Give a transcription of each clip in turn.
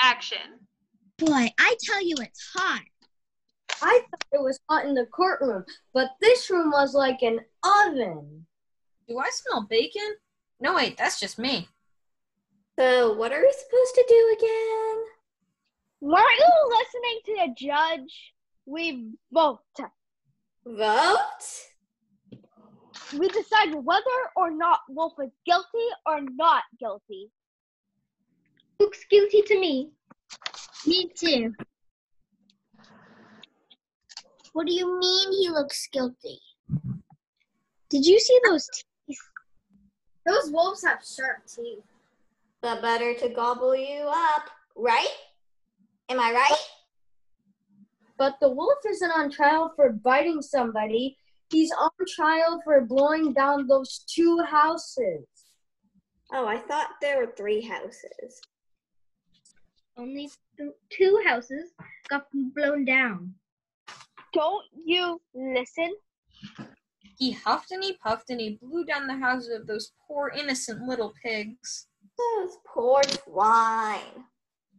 Action. Boy, I tell you it's hot. I thought it was hot in the courtroom, but this room was like an oven. Do I smell bacon? No, wait, that's just me. So what are we supposed to do again? Weren't you listening to the judge? We vote. Vote? We decide whether or not Wolf is guilty or not guilty. Looks guilty to me. Me too. What do you mean he looks guilty? Did you see those teeth? Those wolves have sharp teeth. The better to gobble you up, right? Am I right? But the wolf isn't on trial for biting somebody. He's on trial for blowing down those 2 houses. Oh, I thought there were 3 houses. Only 2 houses got blown down. Don't you listen? He huffed and he puffed and he blew down the houses of those poor innocent little pigs. Those poor swine.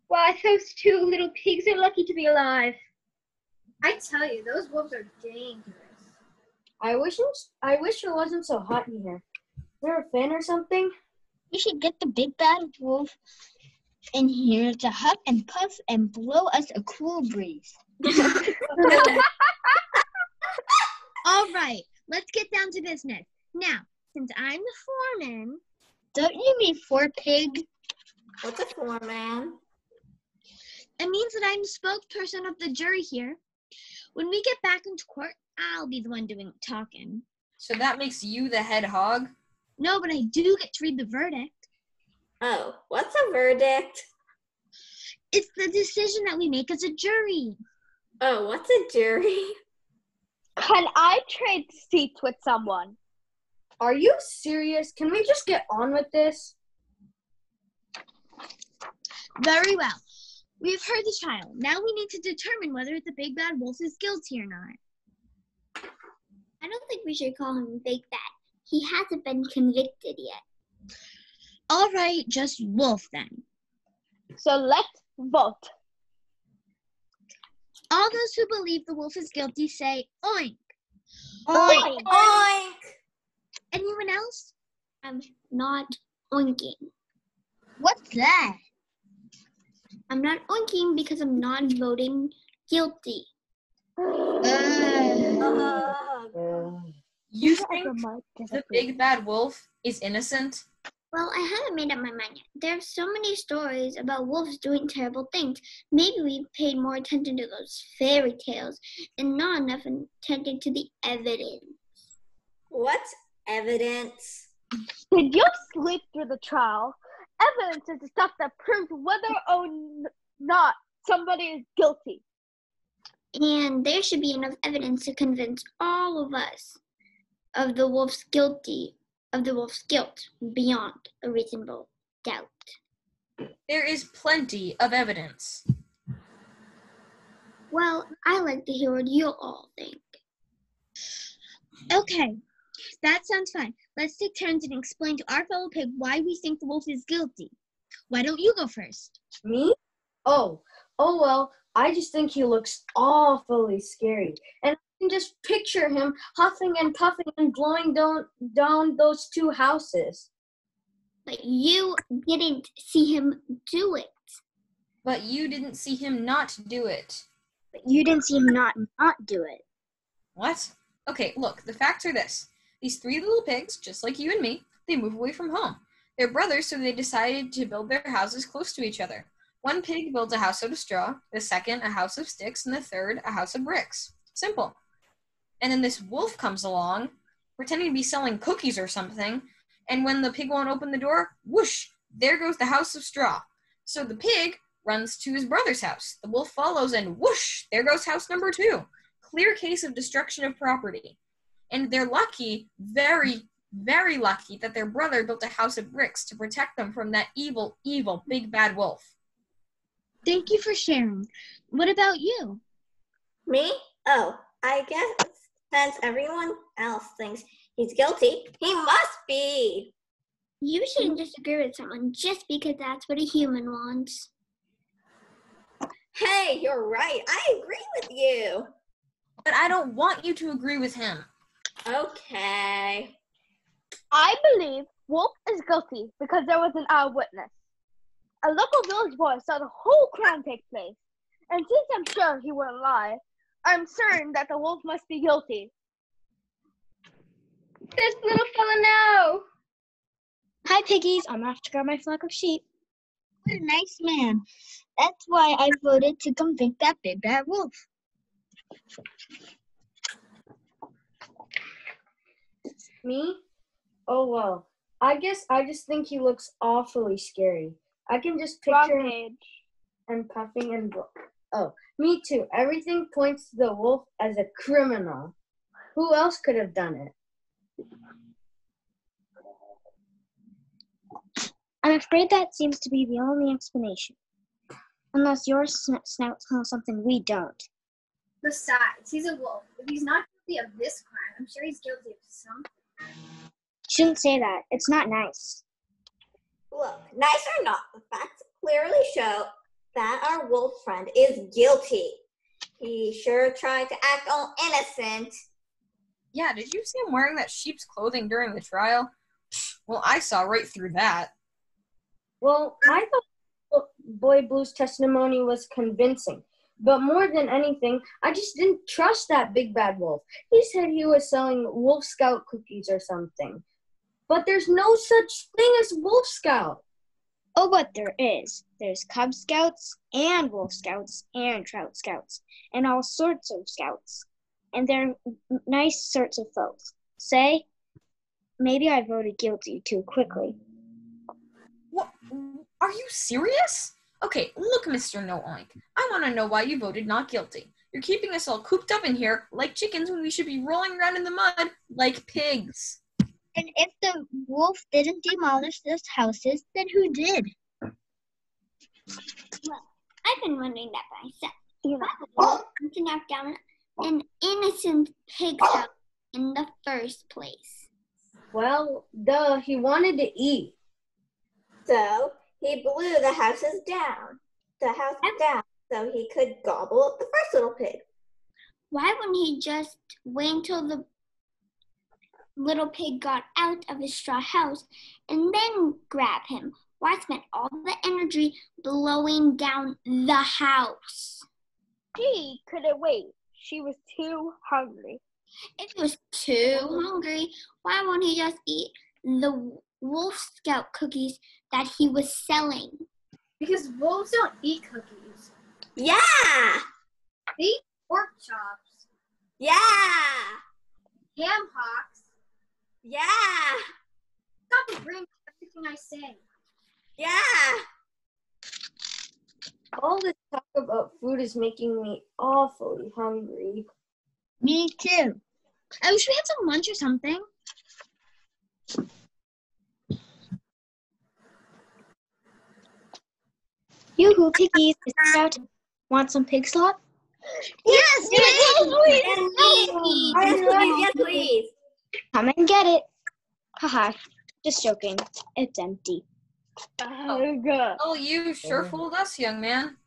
Why, those 2 little pigs are lucky to be alive. I tell you, those wolves are dangerous. I wish it wasn't so hot in here. Is there a fan or something? We should get the big bad wolf in here to huff and puff and blow us a cool breeze. All right, let's get down to business. Now, since I'm the foreman, don't you mean 4 pig? What's a foreman? It means that I'm the spokesperson of the jury here. When we get back into court, I'll be the one doing talking. So that makes you the head hog? No, but I do get to read the verdict. Oh, what's a verdict? It's the decision that we make as a jury. Oh, what's a jury? Can I trade seats with someone? Are you serious? Can we just get on with this? Very well. We've heard the trial. Now we need to determine whether the big bad wolf is guilty or not. I don't think we should call him Big Bad. He hasn't been convicted yet. All right, just Wolf then. So let's vote. All those who believe the wolf is guilty say oink. Oink. Oink! Anyone else? I'm not oinking. What's that? I'm not oinking because I'm not voting guilty. You think the big bad wolf is innocent? Well, I haven't made up my mind yet. There are so many stories about wolves doing terrible things. Maybe we paid more attention to those fairy tales and not enough attention to the evidence. What's evidence? Did you sleep through the trial? Evidence is the stuff that proves whether or not somebody is guilty. And there should be enough evidence to convince all of us of the wolf's guilt beyond a reasonable doubt. There is plenty of evidence. Well, I like to hear what you all think. Okay, that sounds fine. Let's take turns and explain to our fellow pig why we think the wolf is guilty. Why don't you go first? Me? Oh well, I just think he looks awfully scary. And I can just picture him huffing and puffing and blowing down those 2 houses. But you didn't see him do it. But you didn't see him not do it. But you didn't see him not do it. What? Okay, look, the facts are this. These 3 little pigs, just like you and me, they move away from home. They're brothers, so they decided to build their houses close to each other. One pig builds a house out of straw, the second a house of sticks, and the third a house of bricks. Simple. And then this wolf comes along, pretending to be selling cookies or something, and when the pig won't open the door, whoosh, there goes the house of straw. So the pig runs to his brother's house. The wolf follows, and whoosh, there goes house number 2. Clear case of destruction of property. And they're lucky, very, very lucky, that their brother built a house of bricks to protect them from that evil, evil big bad wolf. Thank you for sharing. What about you? Me? Oh, I guess since everyone else thinks he's guilty, he must be. You shouldn't disagree with someone just because that's what a human wants. Hey, you're right. I agree with you. But I don't want you to agree with him. Okay. I believe Wolf is guilty because there was an eyewitness. A local village boy saw the whole crime take place. And since I'm sure he wouldn't lie, I'm certain that the wolf must be guilty. This little fella now. Hi, piggies. I'm off to grab my flock of sheep. What a nice man. That's why I voted to convict that big bad wolf. Me? Oh, well. I guess I just think he looks awfully scary. I can just picture Wrong him page. and puffing and oh, me too. Everything points to the wolf as a criminal. Who else could have done it? I'm afraid that seems to be the only explanation. Unless your snout knows something we don't. Besides, he's a wolf. If he's not guilty of this crime, I'm sure he's guilty of some. Shouldn't say that. It's not nice. Look, nice or not, the facts clearly show that our wolf friend is guilty. He sure tried to act all innocent. Yeah, did you see him wearing that sheep's clothing during the trial? Well, I saw right through that. Well, I thought Boy Blue's testimony was convincing. But more than anything, I just didn't trust that big bad wolf. He said he was selling Wolf Scout cookies or something. But there's no such thing as Wolf Scout. Oh, but there is. There's Cub Scouts and Wolf Scouts and Trout Scouts and all sorts of scouts. And they're nice sorts of folks. Say, maybe I voted guilty too quickly. What? Are you serious? Okay, look, Mr. No Oink. I want to know why you voted not guilty. You're keeping us all cooped up in here like chickens when we should be rolling around in the mud like pigs. And if the wolf didn't demolish those houses, then who did? Well, I've been wondering that myself. Why would to knock down an innocent pig's house in the first place? Well, duh, he wanted to eat. So he blew the house down so he could gobble up the first little pig. Why wouldn't he just wait until the little pig got out of his straw house and then grab him? Why spend all the energy blowing down the house? She couldn't wait. She was too hungry. If he was too hungry, why won't he just eat the Wolf Scout cookies that he was selling? Because wolves don't eat cookies. Yeah! They eat pork chops, Yeah! ham hocks. Yeah! Stop agreeing with everything I say. Yeah! All this talk about food is making me awfully hungry. Me too. I wish we had some lunch or something. Yoo-hoo, piggies. It's out. Want some pig slop? Yes, please! Yes, please. Come and get it. Haha, just joking. It's empty. Ugh. Oh, you sure fooled us, young man.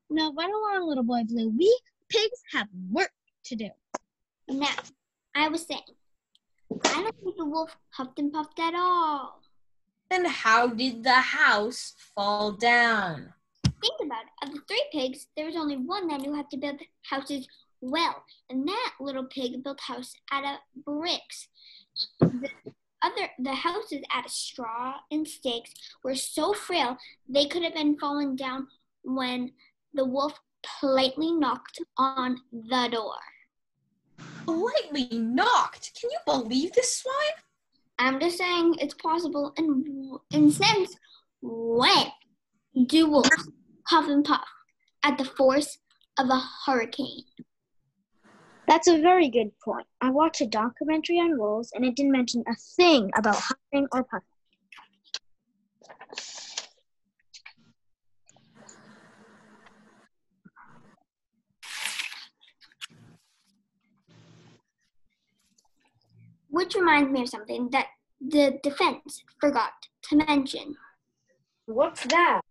No, run along, little boy Blue. We pigs have work to do. Now, I was saying, I don't think the wolf huffed and puffed at all. Then how did the house fall down? Think about it. Of the three pigs, there was only one that knew how to build houses well, and that little pig built a house out of bricks. The houses out of straw and stakes were so frail they could have been fallen down when the wolf politely knocked on the door. Politely knocked. Can you believe this swine? I'm just saying it's possible. And since when do wolves huff and puff at the force of a hurricane? That's a very good point. I watched a documentary on wolves, and it didn't mention a thing about huffing or puffing. Which reminds me of something that the defense forgot to mention. What's that?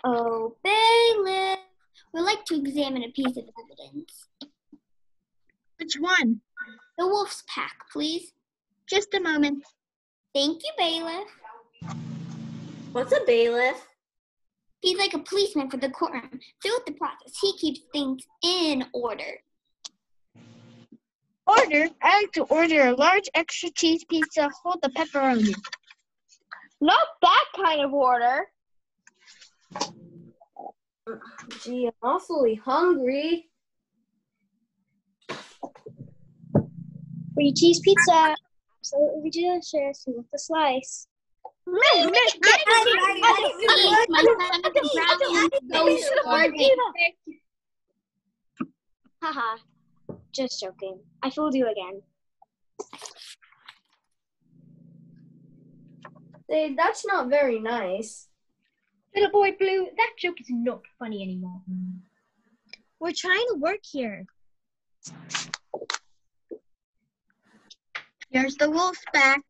Oh, bailiff! would like to examine a piece of evidence. Which one? The wolf's pack, please. Just a moment. Thank you, bailiff. What's a bailiff? He's like a policeman for the courtroom. Throughout the process, he keeps things in order. Order? I like to order a large extra cheese pizza, hold the pepperoni. Not that kind of order. Gee, I'm awfully hungry. Free cheese pizza. Absolutely delicious. You want the slice? Please, my stomach is growling so starving. Haha. Just joking. I fooled you again. Say, that's not very nice. Little boy Blue, that joke is not funny anymore. We're trying to work here. Here's the wolf back.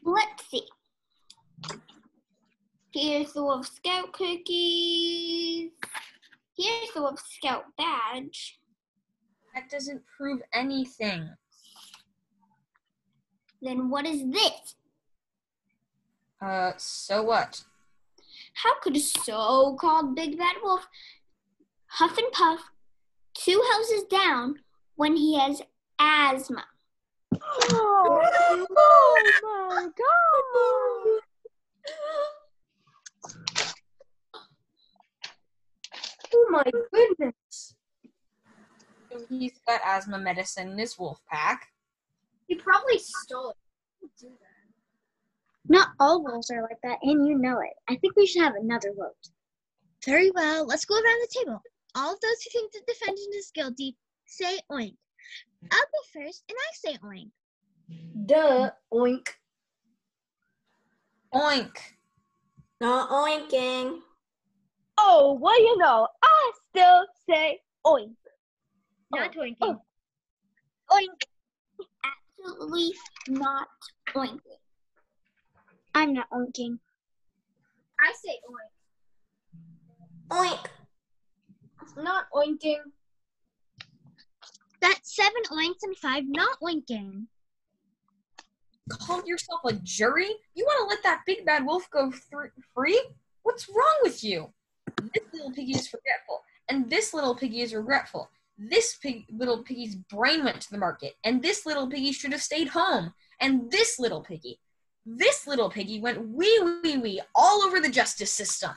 Let's see. Here's the Wolf Scout cookies. Here's the Wolf Scout badge. That doesn't prove anything. Then what is this? So what? How could a so-called big bad wolf huff and puff 2 houses down when he has asthma? Oh my God. Oh my goodness. He's got asthma medicine in his wolf pack. He probably stole it. Don't do that. Not all wolves are like that, and you know it. I think we should have another vote. Very well. Let's go around the table. All of those who think the defendant is guilty, say oink. I'll go first, and I say oink. Duh, oink. Oink. Not oinking. Oh, what do you know? I still say oink. Not oinking. Oh. Oink. Absolutely not oinking. I'm not oinking. I say oink. Oink. Not oinking. That's 7 oinks and 5 not oinking. Call yourself a jury? You want to let that big bad wolf go free? What's wrong with you? This little piggy is forgetful, and this little piggy is regretful. This little piggy's brain went to the market, and this little piggy should have stayed home. And this little piggy went wee all over the justice system.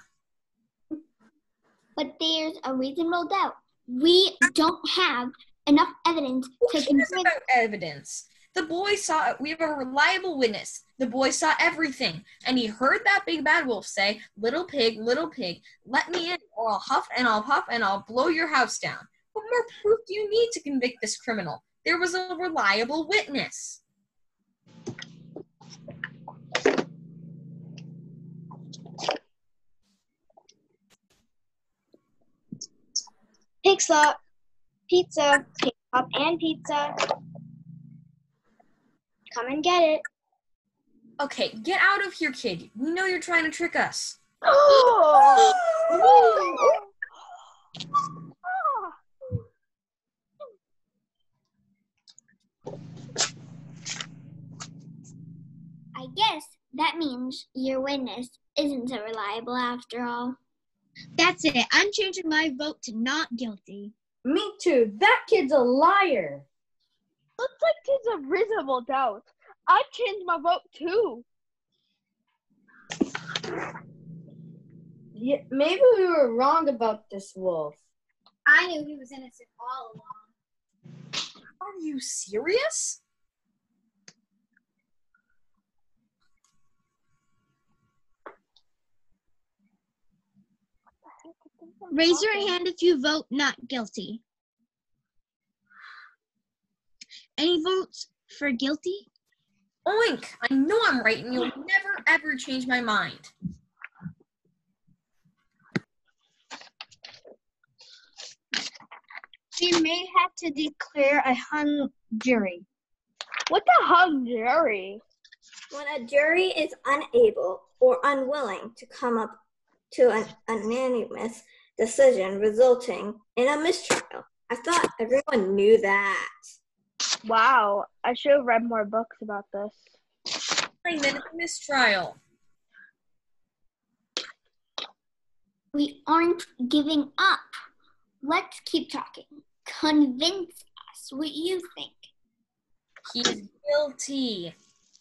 But there's a reasonable doubt. We don't have enough evidence Who to cares convict. about evidence? The boy saw it. We have a reliable witness. The boy saw everything, and he heard that big bad wolf say, little pig, let me in, or I'll huff and I'll puff and I'll blow your house down." What more proof do you need to convict this criminal? There was a reliable witness. Pig slop, pizza, pig slop, and pizza. Come and get it. Okay, get out of here, kid. We know you're trying to trick us. I guess that means your witness isn't so reliable after all. That's it. I'm changing my vote to not guilty. Me too. That kid's a liar. Looks like there's a reasonable doubt. I changed my vote too. Yeah, maybe we were wrong about this wolf. I knew he was innocent all along. Are you serious? Raise your hand if you vote not guilty. Any votes for guilty? Oink! I know I'm right, and you'll never ever change my mind. We may have to declare a hung jury. What's a hung jury? When a jury is unable or unwilling to come up to an unanimous decision, resulting in a mistrial. I thought everyone knew that. Wow, I should have read more books about this. Fine, then it's a mistrial. We aren't giving up. Let's keep talking. Convince us what you think. He's guilty.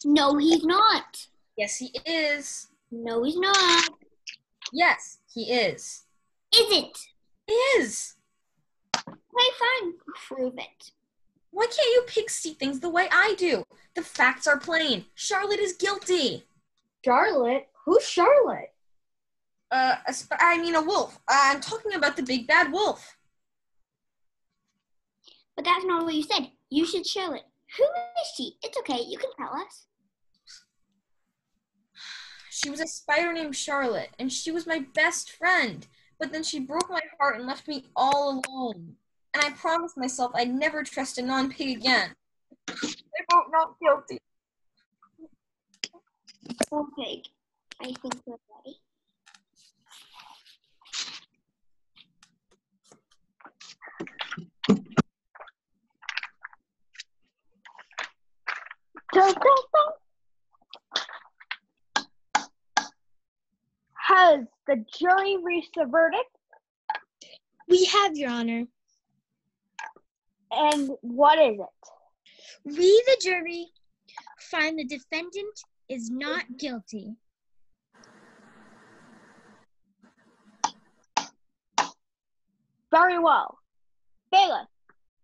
No, he's not. Yes, he is. No, he's not. Yes, he is. Isn't. Is. Okay, fine. Prove it. Why can't you pigs see things the way I do? The facts are plain. Charlotte is guilty. Charlotte? Who's Charlotte? A wolf. I'm talking about the big bad wolf. But that's not what you said. You should show it. Who is she? It's okay. You can tell us. She was a spider named Charlotte, and she was my best friend. But then she broke my heart and left me all alone. And I promised myself I'd never trust a non-pig again. I vote not guilty. Okay, I think we're ready. Dun, dun, dun. Has the jury reached a verdict? We have, Your Honor. And what is it? We, the jury, find the defendant is not guilty. Very well. Bailiff,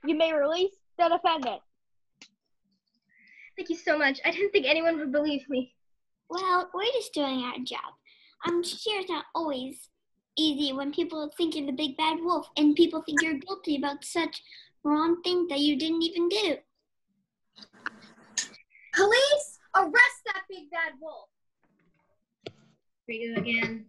you may release the defendant. Thank you so much. I didn't think anyone would believe me. Well, we're just doing our job. I'm sure it's not always easy when people think you're the big bad wolf and people think you're guilty about such wrong things that you didn't even do. Police, arrest that big bad wolf. Here you go again.